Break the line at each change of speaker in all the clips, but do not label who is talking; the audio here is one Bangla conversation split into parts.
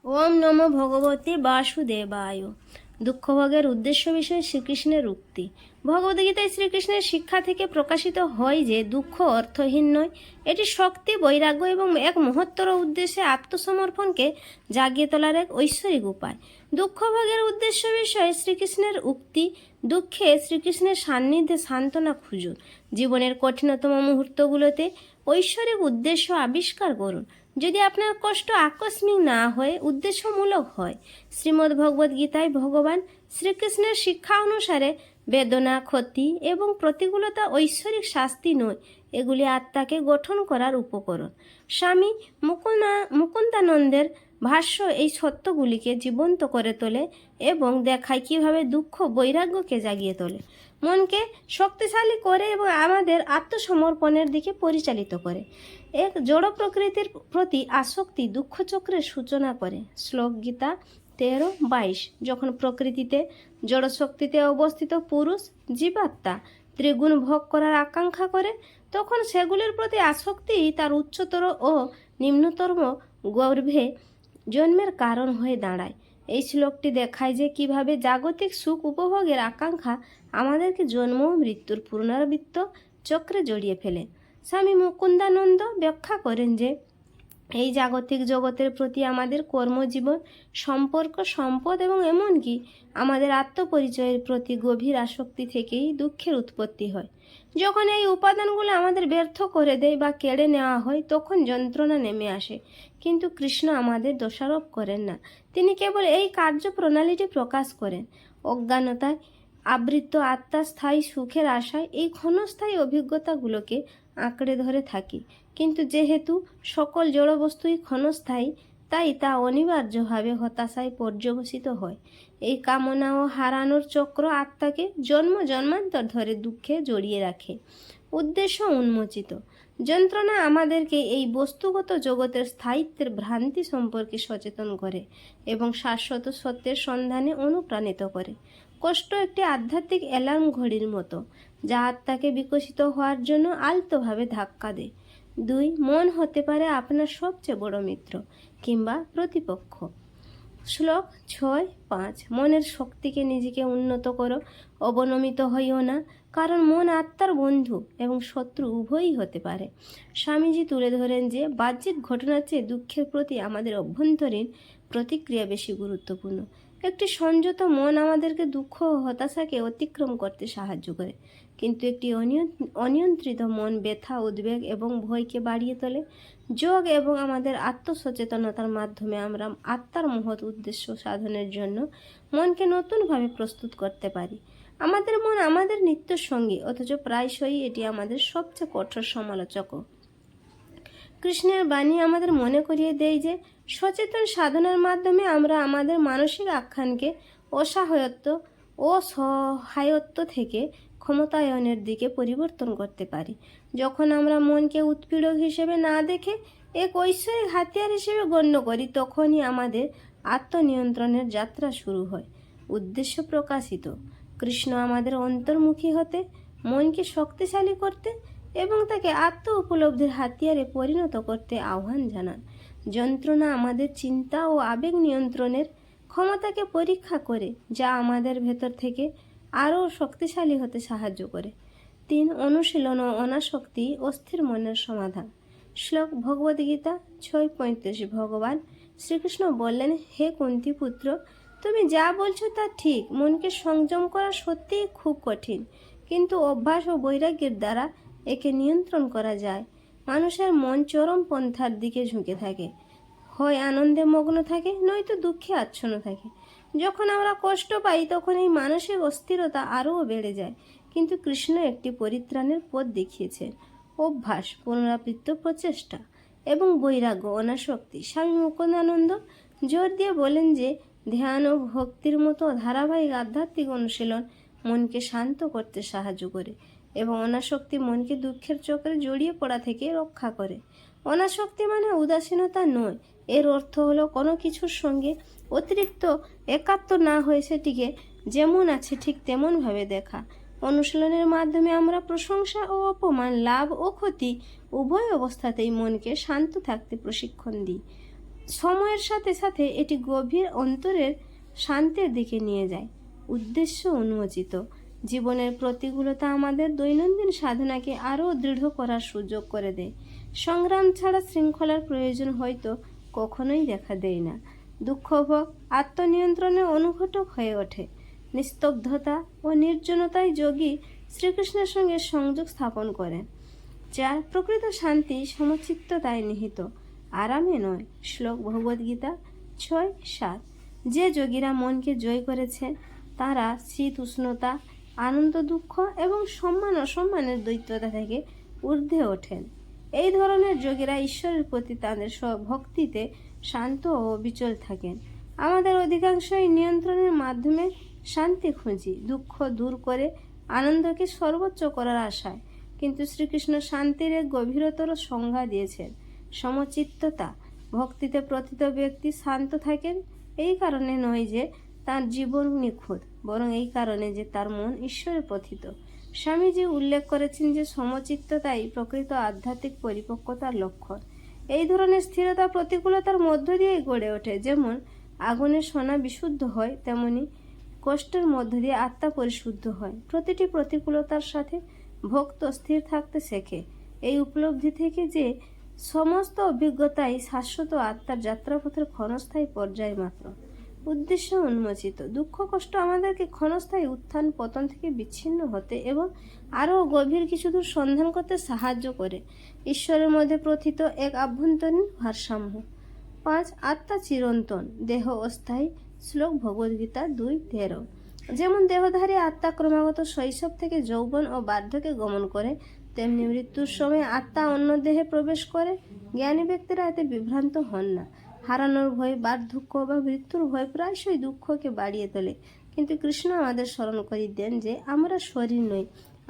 ওম নমো ভগবতে বাসুদেবায়। দুঃখভোগের উদ্দেশ্য বিষয়ে শ্রীকৃষ্ণের উক্তি। ভগবদ্গীতায় শ্রীকৃষ্ণের শিক্ষা থেকে প্রকাশিত হয় যে দুঃখ অর্থহীন নয়, এটি শক্তি, বৈরাগ্য এবং এক মহত্তর উদ্দেশ্যে আত্মসমর্পণকে জাগিয়ে তোলার এক ঐশ্বরিক উপায়। দুঃখভোগের উদ্দেশ্য বিষয়ে শ্রীকৃষ্ণের উক্তি। দুঃখে শ্রীকৃষ্ণের সান্নিধ্যে সান্ত্বনা খুঁজুন। জীবনের কঠিনতম মুহূর্তগুলোতে ঐশ্বরিক উদ্দেশ্য আবিষ্কার করুন। যদি আপনার কষ্ট আকস্মিক না হয়ে উদ্দেশ্যমূলক হয়। শ্রীমদ্ ভগবদ্ গীতায় ভগবান শ্রীকৃষ্ণের শিক্ষা অনুসারে বেদনা, ক্ষতি এবং প্রতিকূলতা ঐশ্বরিক শাস্তি নয়, এগুলি আত্মাকে গঠন করার উপকরণ। স্বামী মুকুন্দানন্দের ভাষ্য এই সত্যগুলিকে জীবন্ত করে তোলে এবং দেখায় কিভাবে দুঃখ বৈরাগ্যকে জাগিয়ে তোলে, মনকে শক্তিশালী করে এবং আমাদের আত্মসমর্পণের দিকে পরিচালিত করে। এক জড় প্রকৃতির প্রতি আসক্তি দুঃখচক্রের সূচনা করে। শ্লোক গীতা 13:22। যখন প্রকৃতিতে জড়শক্তিতে অবস্থিত পুরুষ জীবাত্মা ত্রিগুণ ভোগ করার আকাঙ্ক্ষা করে, তখন সেগুলির প্রতি আসক্তি তার উচ্চতর ও নিম্নতর গর্ভে জন্মের কারণ হয়ে দাঁড়ায়। এই শ্লোকটি দেখায় যে কিভাবে জাগতিক সুখ উপভোগের আকাঙ্ক্ষা আমাদেরকে জন্ম ও মৃত্যুর পুনরাবৃত্ত চক্রে জড়িয়ে ফেলে। স্বামী মুকুন্দানন্দ ব্যাখ্যা করেন যে এই জাগতিক জগতের প্রতি আমাদের কর্মজীবন, সম্পর্ক, সম্পদ এবং এমনকি আমাদের আত্মপরিচয়ের প্রতি গভীর আসক্তি থেকেই দুঃখের উৎপত্তি হয়। যখন এই উপাদানগুলো আমাদের ব্যর্থ করে দেয় বা কেড়ে নেওয়া হয়, তখন যন্ত্রণা নেমে আসে। কিন্তু কৃষ্ণ আমাদের দোষারোপ করেন না, তিনি কেবল এই কার্যপ্রণালীটি প্রকাশ করেন। অজ্ঞানতায় আবৃত আত্মা স্থায়ী সুখের আশায় এই ক্ষণস্থায়ী অভিজ্ঞতাগুলোকে আঁকড়ে ধরে থাকি। কিন্তু যেহেতু সকল জড়বস্তুই ক্ষণস্থায়ী, তাই তা অনিবার্যভাবে হতাশায় পর্যবসিত হয়। এই কামনা ও হারানোর চক্র আত্মাকে জন্ম জন্মান্তর ধরে দুঃখে জড়িয়ে রাখে। উদ্দেশ্য উন্মোচিত। যন্ত্রণা আমাদেরকে এই বস্তুগত জগতের স্থায়িত্বের ভ্রান্তি সম্পর্কে সচেতন করে এবং শাশ্বত সত্যের সন্ধানে অনুপ্রাণিত করে। কষ্ট একটি আধ্যাত্মিক অ্যালার্ম ঘড়ির মতো, যা আত্মাকে বিকশিত হওয়ার জন্য আলতোভাবে ধাক্কা দেয়। 2. মন হতে পারে আপনার সবচেয়ে বড় মিত্র কিংবা প্রতিপক্ষ। শ্লোক 6:5। মনের শক্তিকে নিজেকে উন্নত করো, অবনমিত হইও না, কারণ মন আত্মার বন্ধু এবং শত্রু উভয়ই হতে পারে। স্বামীজি তুলে ধরেন যে বাহ্যিক ঘটনার চেয়ে দুঃখের প্রতি আমাদের অভ্যন্তরীণ প্রতিক্রিয়া বেশি গুরুত্বপূর্ণ। একটি সংযত মন আমাদেরকে দুঃখ ও হতাশাকে অতিক্রম করতে সাহায্য করে, কিন্তু একটি অনিয়ন্ত্রিত মন ব্যথা, উদ্বেগ এবং ভয়কে বাড়িয়ে তোলে। যোগ এবং আমাদের আত্মসচেতনতার মাধ্যমে আমরা আত্মার মহৎ উদ্দেশ্য সাধনের জন্য মনকে নতুনভাবে প্রস্তুত করতে পারি। আমাদের মন আমাদের নিত্য সঙ্গী, অথচ প্রায়শই এটি আমাদের সবচেয়ে কঠোর সমালোচকও। কৃষ্ণের বাণী আমাদের মনে করিয়ে দেয় যে সচেতন সাধনার মাধ্যমে আমরা আমাদের মানসিক আখ্যানকে অসহায়ত্ব থেকে ক্ষমতায়নের দিকে পরিবর্তন করতে পারি। যখন আমরা মনকে উৎপীড়ক হিসেবে না দেখে এক ঐশ্বরিক হাতিয়ার হিসেবে গণ্য করি, তখনই আমাদের আত্মনিয়ন্ত্রণের যাত্রা শুরু হয়। উদ্দেশ্য প্রকাশিত। কৃষ্ণ আমাদের অন্তর্মুখী হতে, মনকে শক্তিশালী করতে এবং তাকে আত্ম উপলব্ধির হাতিয়ারে পরিণত করতে আহ্বান জানান। যন্ত্রণা আমাদের চিন্তা ও আবেগ নিয়ন্ত্রণের ক্ষমতাকে পরীক্ষা করে, যা আমাদের ভেতর থেকে আরও শক্তিশালী হতে সাহায্য করে। 3. অনুশীলন ও অনাসক্তি অস্থির মনের সমাধান। শ্লোক ভগবদ্গীতা 6:35। ভগবান শ্রীকৃষ্ণ বললেন, হে কুন্তী পুত্র, তুমি যা বলছো তা ঠিক। মনকে সংযম করা সত্যিই খুব কঠিন, কিন্তু অভ্যাস ও বৈরাগ্যের দ্বারা একে নিয়ন্ত্রণ করা যায়। মানুষের মন চরম পন্থার দিকে ঝুঁকে থাকে, হয় আনন্দে মগ্ন থাকে, নয়তো দুঃখে আচ্ছন্ন থাকে। যখন আমরা কষ্ট পাই, তখন এই মানসিক অস্থিরতা আরও বেড়ে যায়। কিন্তু কৃষ্ণ একটি পরিত্রাণের পথ দেখিয়েছেন: অভ্যাস, পুনরাবৃত্ত প্রচেষ্টা এবং বৈরাগ্য, অনাসক্তি। স্বামী মুকুন্দানন্দ জোর দিয়ে বলেন যে ধ্যান ও ভক্তির মতো ধারাবাহিক আধ্যাত্মিক অনুশীলন মনকে শান্ত করতে সাহায্য করে এবং অনাসক্তি মনকে দুঃখের চক্রে জড়িয়ে পড়া থেকে রক্ষা করে। অনাসক্তি মানে উদাসীনতা নয়, এর অর্থ হলো কোনো কিছুর সঙ্গে অতিরিক্ত একাত্ম না হয়ে সেটিকে যেমন আছে ঠিক তেমনভাবে দেখা। অনুশীলনের মাধ্যমে আমরা প্রশংসা ও অপমান, লাভ ও ক্ষতি উভয় অবস্থাতেই মনকে শান্ত থাকতে প্রশিক্ষণ দিই। সময়ের সাথে সাথে এটি গভীর অন্তরের শান্তির দিকে নিয়ে যায়। উদ্দেশ্য উন্মোচিত জীবনের প্রতিকূলতা আমাদের দৈনন্দিন সাধনাকে আরও দৃঢ় করার সুযোগ করে দেয়। সংগ্রাম ছাড়া শৃঙ্খলার প্রয়োজন হয়তো কখনোই দেখা দেয় না। দুঃখভোগ আত্মনিয়ন্ত্রণে অনুঘটক হয়ে ওঠে। নিস্তব্ধতা ও নির্জনতায় যোগী শ্রীকৃষ্ণের সঙ্গে সংযোগ স্থাপন করেন। যার প্রকৃত শান্তি সমচিত্ততায় নিহিত, আরামে নয়। শ্লোক ভগবদ্গীতা 6:7। যে যোগীরা মনকে জয় করেছেন তারা শীত উষ্ণতা, আনন্দ দুঃখ এবং সম্মান অসম্মানের দ্বৈততা থেকে ঊর্ধ্বে ওঠেন। এই ধরনের যোগীরা ঈশ্বরের প্রতি তাদের ভক্তিতে শান্ত ও অবিচল থাকেন। আমাদের অধিকাংশই নিয়ন্ত্রণের মাধ্যমে শান্তি খুঁজি, দুঃখ দূর করে আনন্দকে সর্বোচ্চ করার আশায়। কিন্তু শ্রীকৃষ্ণ শান্তির এক গভীরতর সংজ্ঞা দিয়েছেন, সমচিত্ততা। ভক্তিতে প্রথিত ব্যক্তি শান্ত থাকেন এই কারণে নয় যে তার জীবন নিখুঁত, বরং এই কারণে যে তার মন ঈশ্বরে প্রথিত। স্বামীজি উল্লেখ করেছেন যে সমচিত্ততাই প্রকৃত আধ্যাত্মিক পরিপক্কতার লক্ষণ। এই ধরনের স্থিরতা প্রতিকূলতার মধ্য দিয়েই গড়ে ওঠে। যেমন আগুনে সোনা বিশুদ্ধ হয়, তেমনি কষ্টের মধ্য দিয়ে আত্মা পরিশুদ্ধ হয়। প্রতিটি প্রতিকূলতার সাথে ভক্ত স্থির থাকতে শেখে, এই উপলব্ধি থেকে যে সমস্ত অভিজ্ঞতাই শাশ্বত আত্মার যাত্রাপথের ক্ষণস্থায়ী পর্যায় মাত্র। উদ্দেশ্য উন্মোচিত দুঃখ কষ্ট আমাদেরকে ক্ষণস্থায়ী উত্থান পতন থেকে বিচ্ছিন্ন হতে এবং আরও গভীর কিছু দূর সন্ধান করতে সাহায্য করে। ঈশ্বরের মধ্যে প্রথিত এক আভ্যন্তরীণ ভারসাম্য। 5. আত্মা চিরন্তন, দেহ অস্থায়ী। শ্লোক ভগবদ্গীতা 2:13। যেমন দেহধারী আত্মা ক্রমাগত শৈশব থেকে যৌবন ও বার্ধক্যে গমন করে, তেমনি মৃত্যুর সময় আত্মা অন্য দেহে প্রবেশ করে। জ্ঞানী ব্যক্তিরা এতে বিভ্রান্ত হন না। হারানোর ভয়, বার্ধক্য বা মৃত্যুর ভয় প্রায়শই দুঃখকে বাড়িয়ে তোলে, কিন্তু কৃষ্ণ আমাদের স্মরণ করিয়ে দেন যে আমরা শরীর নই,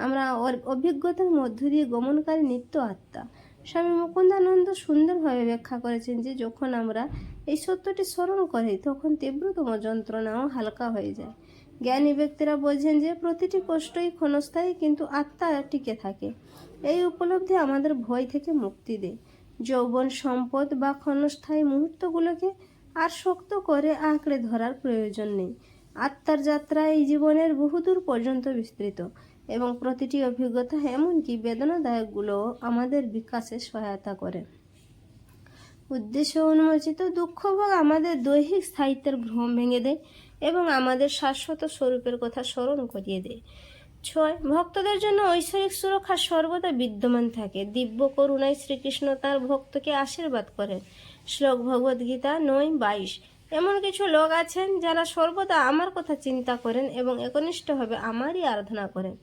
আমরা অভিজ্ঞতার মধ্য দিয়ে গমনকারী নিত্য আত্মা। স্বামী মুকুন্দানন্দ সুন্দরভাবে ব্যাখ্যা করেছেন যে যখন আমরা এই সত্যটি স্মরণ করি তখন তীব্রতম যন্ত্রণাও হালকা হয়ে যায়। জ্ঞানী ব্যক্তিরা বোঝেন যে প্রতিটি কষ্টই ক্ষণস্থায়ী, কিন্তু আত্মা টিকে থাকে। এই উপলব্ধি আমাদের ভয় থেকে মুক্তি দেয়। যৌবন, সম্পদ বা ক্ষণস্থায়ী মুহূর্তগুলোকে আর শক্ত করে আঁকড়ে ধরার প্রয়োজন নেই। আত্মার যাত্রা এই জীবনের বহুদূর পর্যন্ত বিস্তৃত, এবং প্রতিটি অভিজ্ঞতা, এমনকি বেদনাদায়কগুলোও আমাদের বিকাশে সহায়তা করে। উদ্দেশ্য উন্মোচিত দুঃখভোগ আমাদের দৈহিক স্থায়িত্বের ভ্রম ভেঙে দেয় এবং আমাদের শাশ্বত স্বরূপের কথা স্মরণ করিয়ে দেয়। 6. ভক্তদের জন্য ঐশ্বরিক সুরক্ষা সর্বদা বিদ্যমান থাকে। দিব্য করুণায় শ্রীকৃষ্ণ তার ভক্তকে আশীর্বাদ করেন। শ্লোক ভগবদ্গীতা 9:22। এমন কিছু লোক আছেন যারা সর্বদা আমার কথা চিন্তা করেন এবং একনিষ্ঠভাবে আমারই আরাধনা করেন।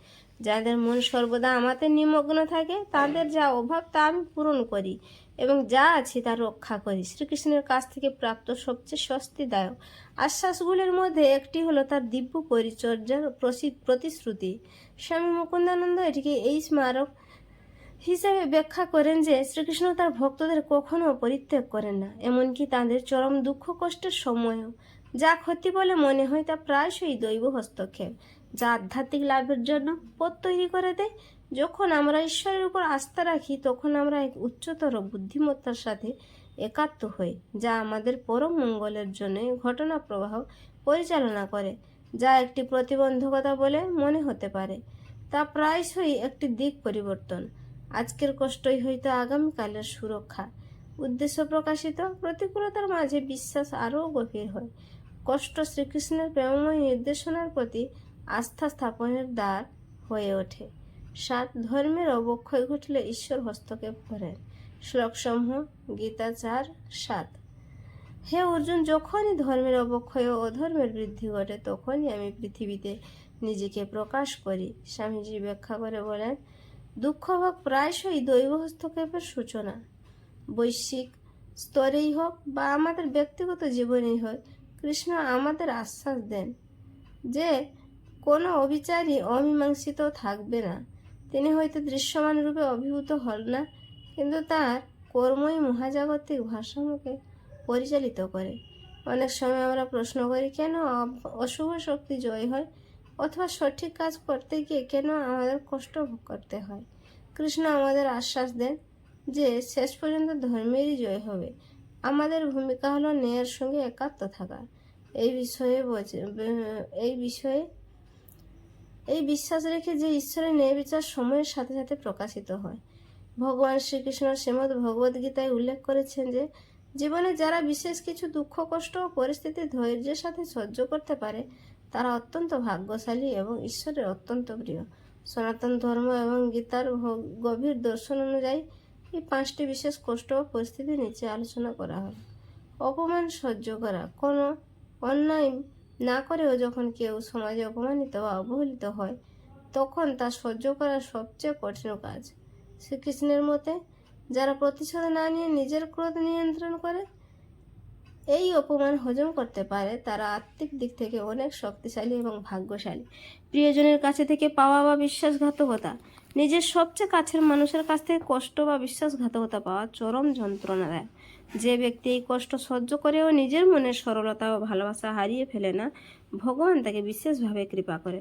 যাদের মন সর্বদা আমাতে নিমগ্ন থাকে, তাদের যা অভাব তা আমি পূরণ করি এবং যা আছে তা রক্ষা করি। শ্রীকৃষ্ণের কাছ থেকে প্রাপ্ত সবচেয়ে স্বস্তিদায়ক আশ্বাসগুলির মধ্যে একটি হলো তার দিব্য পরিচর্যার প্রতিশ্রুতি। স্বামী মুকুন্দানন্দ এটিকে এই স্মারক হিসেবে ব্যাখ্যা করেন যে শ্রীকৃষ্ণ তার ভক্তদের কখনো পরিত্যাগ করেন না, এমনকি তাদের চরম দুঃখ কষ্টের সময়ও। যা ক্ষতি বলে মনে হয় তা প্রায়শই দৈব হস্তক্ষেপ, যা আধ্যাত্মিক লাভের জন্য পথ তৈরি করে দেয়। যখন আমরা ঈশ্বরের উপর আস্থা রাখি তখন আমরা এক উচ্চতর বুদ্ধিমত্তার সাথে একাত্ম হই, যা আমাদের পরম মঙ্গলের জন্য ঘটনা প্রবাহ পরিচালনা করে। যা একটি প্রতিবন্ধকতা বলে মনে হতে পারে, তা প্রায়শই একটি দিক পরিবর্তন। আজকের কষ্টই হয়তো আগামীকালের সুরক্ষা। উদ্দেশ্য প্রকাশিত প্রতিকূলতার মাঝে বিশ্বাস আরও গভীর হয়। কষ্ট শ্রীকৃষ্ণের প্রেমময় নির্দেশনার প্রতি আস্থা স্থাপনের দ্বার হয়ে ওঠে। 7. ধর্মের অবক্ষয় ঘটলে ঈশ্বর হস্তক্ষেপ করেন। শ্লোকসমূহ গীতা 4:7। হে অর্জুন, যখনই ধর্মের অবক্ষয় ও অধর্মের বৃদ্ধি ঘটে তখনই আমি পৃথিবীতে নিজেকে প্রকাশ করি। স্বামীজি ব্যাখ্যা করে বলেন, দুঃখভোগ প্রায়শই দৈব হস্তক্ষেপের সূচনা। বৈশ্বিক স্তরেই হোক বা আমাদের ব্যক্তিগত জীবনেই হোক, কৃষ্ণ আমাদের আশ্বাস দেন যে কোনো অবিচারই অমীমাংসিত থাকবে না। তিনি হয়তো দৃশ্যমান রূপে অভিভূত হন না, কিন্তু তার কর্মই মহাজাগতিক ভারসাম্যকে পরিচালিত করে। অনেক সময় আমরা প্রশ্ন করি, কেন অশুভ শক্তি জয় হয়, অথবা সঠিক কাজ করতে গিয়ে কেন আমাদের কষ্ট ভোগ করতে হয়। কৃষ্ণ আমাদের আশ্বাস দেন যে শেষ পর্যন্ত ধর্মেরই জয় হবে। আমাদের ভূমিকা হলো ন্যায়ের সঙ্গে একাত্ম থাকা। এই বিষয়ে এই বিষয়ে এই বিশ্বাস রেখে যে ঈশ্বরের ন্যায় বিচার সময়ের সাথে সাথে প্রকাশিত হয়। ভগবান শ্রীকৃষ্ণ শ্রীমদ্ ভগবদ গীতায় উল্লেখ করেছেন যে জীবনে যারা বিশেষ কিছু দুঃখ কষ্ট ও পরিস্থিতি ধৈর্যের সাথে সহ্য করতে পারে তারা অত্যন্ত ভাগ্যশালী এবং ঈশ্বরের অত্যন্ত প্রিয়। সনাতন ধর্ম এবং গীতার গভীর দর্শন অনুযায়ী এই 5টি বিশেষ কষ্ট ও পরিস্থিতি নিচে আলোচনা করা হয়। অপমান সহ্য করা। কোনো অন্যায় না করেও যখন কেউ সমাজে অপমানিত বা অবহেলিত হয় তখন তা সহ্য করা সবচেয়ে কঠিন কাজ। শ্রীকৃষ্ণের মতে যারা প্রতিশোধ না নিয়ে নিজের ক্রোধ নিয়ন্ত্রণ করে এই অপমান হজম করতে পারে তারা আত্মিক দিক থেকে অনেক শক্তিশালী এবং ভাগ্যশালী। প্রিয়জনের কাছে থেকে পাওয়া বা বিশ্বাসঘাতকতা। নিজের সবচেয়ে কাছের মানুষের কাছ থেকে কষ্ট বা বিশ্বাসঘাতকতা পাওয়া চরম যন্ত্রণা দেয়। যে ব্যক্তি এই কষ্ট সহ্য করেও নিজের মনের সরলতা ও ভালোবাসা হারিয়ে ফেলে না, ভগবান তাকে বিশেষভাবে কৃপা করে।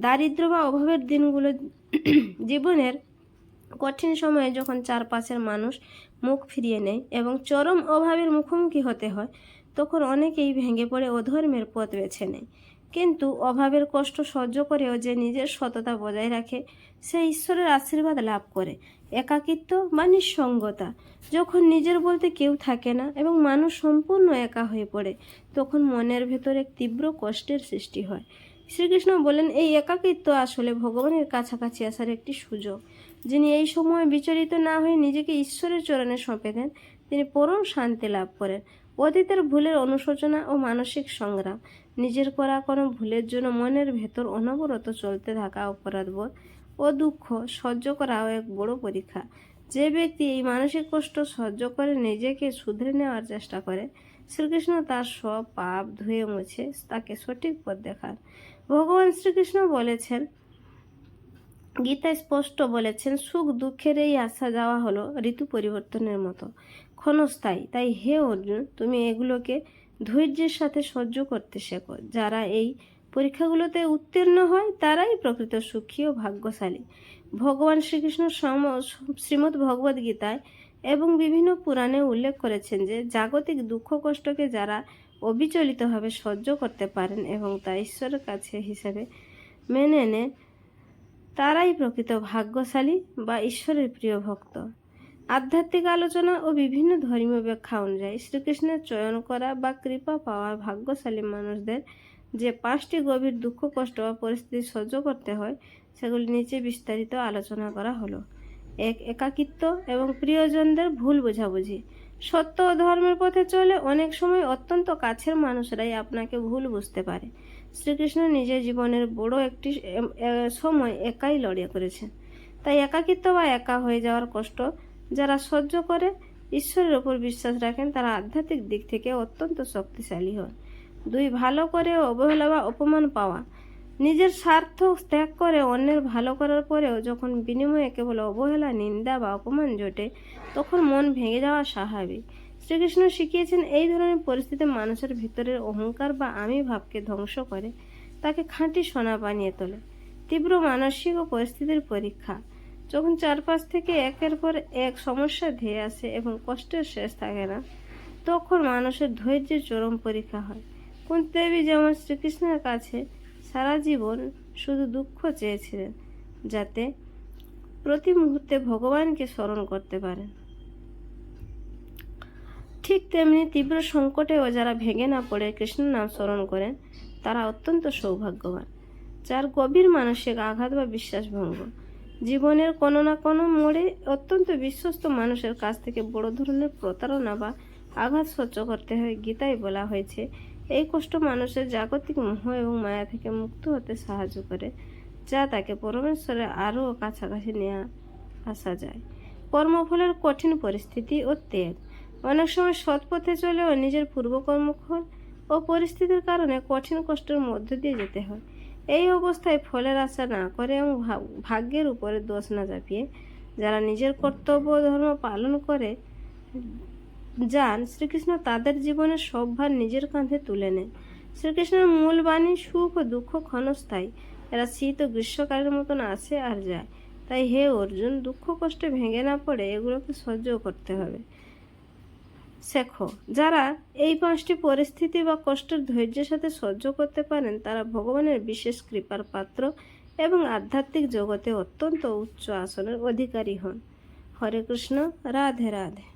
দারিদ্র বা অভাবের দিনগুলো জীবনের কঠিন সময়ে যখন চারপাশের মানুষ মুখ ফিরিয়ে নেয় এবং চরম অভাবের মুখোমুখি হতে হয় তখন অনেকেই ভেঙে পড়ে অধর্মের পথ বেছে নেয়। কিন্তু অভাবের কষ্ট সহ্য করেও যে নিজের সততা বজায় রাখে সে ঈশ্বরের আশীর্বাদ লাভ করে। একাকিত্ব বা নিঃসঙ্গতা। যখন নিজের বলতে কেউ থাকে না এবং মানুষ সম্পূর্ণ একা হয়ে পড়ে তখন মনের ভেতর এক তীব্র কষ্টের সৃষ্টি হয়। শ্রীকৃষ্ণ বলেন এই একাকিত্ব আসলে ভগবানের কাছাকাছি আসার একটি সুযোগ। যিনি এই সময় বিচলিত না হয়ে নিজেকে ঈশ্বরের চরণে সঁপে দেন তিনি পরম শান্তি লাভ করেন। অতীতের ভুলের অনুশোচনা ও মানসিক সংগ্রাম। নিজের করা কোনো ভুলের জন্য মনের ভেতর অনবরত চলতে থাকা অপরাধবোধ ও দুঃখ সহ্য করাও এক বড় পরীক্ষা। যে ব্যক্তি এই মানসিক কষ্ট সহ্য করে নিজেকে শুধরে নেওয়ার চেষ্টা করে শ্রীকৃষ্ণ তার সব পাপ ধুয়ে মুছে তাকে সঠিক পথ দেখান। ভগবান শ্রীকৃষ্ণ বলেছেন, গীতায় স্পষ্ট বলেছেন, সুখ দুঃখের এই আসা যাওয়া হলো ঋতু পরিবর্তনের মতো ক্ষণস্থায়ী। তাই হে অর্জুন, তুমি এগুলোকে ধৈর্যের সাথে সহ্য করতে শেখো। যারা এই পরীক্ষাগুলোতে উত্তীর্ণ হয় তারাই প্রকৃত সুখী ও ভাগ্যশালী। ভগবান শ্রীকৃষ্ণ শ্রীমদ্ ভগবদ গীতায় এবং বিভিন্ন পুরাণে উল্লেখ করেছেন যে জাগতিক দুঃখ কষ্টকে যারা অবিচলিতভাবে সহ্য করতে পারেন এবং তা ঈশ্বরের কাছে হিসেবে মেনে নেন তারাই প্রকৃত ভাগ্যশালী বা ঈশ্বরের প্রিয় ভক্ত। আধ্যাত্মিক আলোচনা ও বিভিন্ন ধর্মীয় ব্যাখ্যা অনুযায়ী শ্রীকৃষ্ণের চয়ন করা বা কৃপা পাওয়া ভাগ্যশালী মানুষদের যে 5টি গভীর দুঃখ কষ্ট বা পরিস্থিতি সহ্য করতে হয় সেগুলি নিচে বিস্তারিত আলোচনা করা হলো। একাকিত্ব এবং প্রিয়জনদের ভুল বোঝাবুঝি। সত্য ও ধর্মের পথে চলে অনেক সময় অত্যন্ত কাছের মানুষরাই আপনাকে ভুল বুঝতে পারে। শ্রীকৃষ্ণ নিজের জীবনের বড় একটি সময় একাই লড়াই করেছেন। তাই একাকিত্ব বা একা হয়ে যাওয়ার কষ্ট যারা সহ্য করে ঈশ্বরের ওপর বিশ্বাস রাখেন তারা আধ্যাত্মিক দিক থেকে অত্যন্ত শক্তিশালী হন। 2 ভালো করে অবহেলা বা অপমান পাওয়া। নিজের স্বার্থ ত্যাগ করে অন্যের ভালো করার পরেও যখন বিনিময়ে কেবল অবহেলা নিন্দা বা অপমান জোটে তখন মন ভেঙে যাওয়া স্বাভাবিক। শ্রীকৃষ্ণ শিখিয়েছেন এই ধরনের পরিস্থিতি মানুষের ভিতরের অহংকার বা আমি ভাবকে ধ্বংস করে তাকে খাঁটি সোনা বানিয়ে তোলে। তীব্র মানসিক ও পরিস্থিতির পরীক্ষা। যখন চারপাশ থেকে একের পর এক সমস্যা ধেয়ে আসে এবং কষ্টের শেষ থাকে না তখন মানুষের ধৈর্যের চরম পরীক্ষা হয়। কুন্তী দেবী যেমন শ্রীকৃষ্ণের কাছে সারা জীবন শুধু দুঃখ চেয়েছিলেন যাতে প্রতি মুহূর্তে ভগবানকে স্মরণ করতে পারেন, ঠিক তেমনি তীব্র সংকটেও যারা ভেঙে না পড়ে কৃষ্ণ নাম স্মরণ করেন তারা অত্যন্ত সৌভাগ্যবান। যার গভীর মানসিক আঘাত বা বিশ্বাসভঙ্গ। জীবনের কোনো না কোনো মোড়ে অত্যন্ত বিশ্বস্ত মানুষের কাছ থেকে বড় ধরনের প্রতারণা বা আঘাত সহ্য করতে হয়। গীতায় বলা হয়েছে এই কষ্ট মানুষের জাগতিক মোহ এবং মায়া থেকে মুক্ত হতে সাহায্য করে যা তাকে পরমেশ্বরের আরও কাছাকাছি নিয়ে আসা যায়। কর্মফলের কঠিন পরিস্থিতি ও ত্যাগ। অনেক সময় সৎ পথে চলেও নিজের পূর্বকর্মফল ও পরিস্থিতির কারণে কঠিন কষ্টের মধ্য দিয়ে যেতে হয়। এই অবস্থায় ফলের আশা না করে এবং ভাগ্যের উপরে দোষ না চাপিয়ে যারা নিজের কর্তব্য ধর্ম পালন করে যান শ্রীকৃষ্ণ তাদের জীবনের সব ভার নিজের কাঁধে তুলে নেন। শ্রীকৃষ্ণের মূল বাণী সুখ ও দুঃখ ক্ষণস্থায়ী, এরা শীত ও গ্রীষ্মকালের মতন আসে আর যায়। তাই হে অর্জুন, দুঃখ কষ্টে ভেঙে না পড়ে এগুলোকে সহ্য করতে হবে। শেখো। যারা এই 5টি পরিস্থিতি বা কষ্টের ধৈর্যের সাথে সহ্য করতে পারেন তারা ভগবানের বিশেষ কৃপার পাত্র এবং আধ্যাত্মিক জগতে অত্যন্ত উচ্চ আসনের অধিকারী হন। হরে কৃষ্ণ, রাধে রাধে।